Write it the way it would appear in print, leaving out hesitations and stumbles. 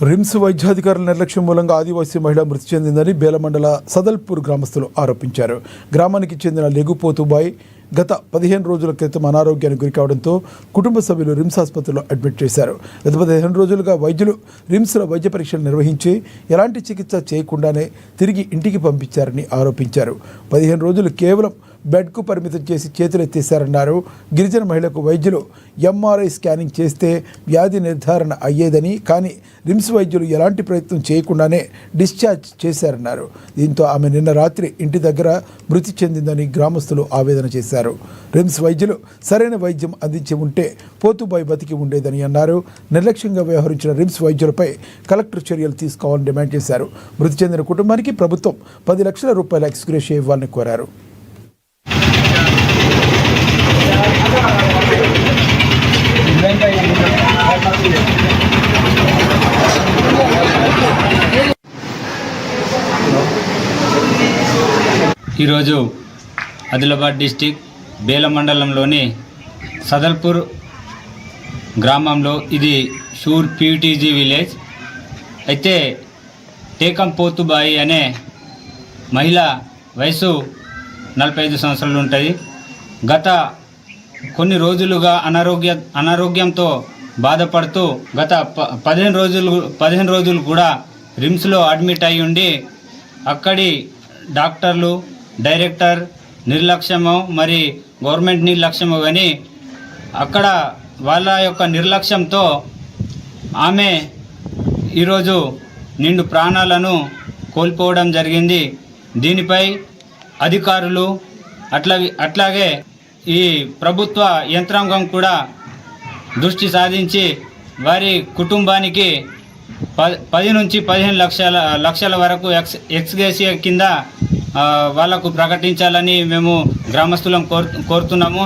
RIMS వైద్యాధికారుల నిర్లక్ష్యం మూలంగా ఆదివాసీ మహిళ మృతి చెందిందని బేలమండల సదల్పూర్ గ్రామస్తులు ఆరోపించారు. గ్రామానికి చెందిన లెగుపోతుబాయ్ గత 15 రోజుల క్రితం అనారోగ్యానికి గురికావడంతో కుటుంబ సభ్యులు రిమ్స్ ఆసుపత్రిలో అడ్మిట్ చేశారు. గత 15 రోజులుగా వైద్యులు రిమ్స్లో వైద్య పరీక్షలు నిర్వహించి ఎలాంటి చికిత్స చేయకుండానే తిరిగి ఇంటికి పంపించారని ఆరోపించారు. 15 రోజులు కేవలం బెడ్కు పరిమితం చేసి చేతులెత్తేశారన్నారు. గిరిజన మహిళకు వైద్యులు ఎంఆర్ఐ స్కానింగ్ చేస్తే వ్యాధి నిర్ధారణ అయ్యేదని, కానీ రిమ్స్ వైద్యులు ఎలాంటి ప్రయత్నం చేయకుండానే డిశ్చార్జ్ చేశారన్నారు. దీంతో ఆమె నిన్న రాత్రి ఇంటి దగ్గర మృతి చెందిందని గ్రామస్తులు ఆవేదన చేశారు. రిమ్స్ వైద్యులు సరైన వైద్యం అందించి ఉంటే పోతుబాయ్ బతికి ఉండేదని అన్నారు. నిర్లక్ష్యంగా వ్యవహరించిన రిమ్స్ వైద్యులపై కలెక్టర్ చర్యలు తీసుకోవాలని డిమాండ్ చేశారు. మృతి చెందిన కుటుంబానికి ప్రభుత్వం 10 లక్షల రూపాయల ఎక్స్గ్రేషియా ఇవ్వాలని కోరారు. ఈరోజు ఆదిలాబాద్ డిస్టిక్ బేల మండలంలోని సదల్పూర్ గ్రామంలో, ఇది షూర్ పీటీజీ విలేజ్ అయితే టేకం పోతుబాయి అనే మహిళ వయసు 45 సంవత్సరాలు ఉంటుంది. గత కొన్ని రోజులుగా అనారోగ్యంతో బాధపడుతూ గత 15 రోజులు కూడా రిమ్స్లో అడ్మిట్ అయి ఉండి అక్కడి డాక్టర్లు, డైరెక్టర్ నిర్లక్ష్యమో మరి గవర్నమెంట్ నిర్లక్ష్యమో కానీ అక్కడ వాళ్ళ యొక్క నిర్లక్ష్యంతో ఆమె ఈరోజు నిండు ప్రాణాలను కోల్పోవడం జరిగింది. దీనిపై అధికారులు అట్లాగే ఈ ప్రభుత్వ యంత్రాంగం కూడా దృష్టి సాధించి వారి కుటుంబానికి 10 నుంచి 15 లక్షల వరకు ఎక్స్గ్రేషియా కింద వాళ్లకు ప్రకటించాలని మేము గ్రామస్తులం కోరుతున్నాము.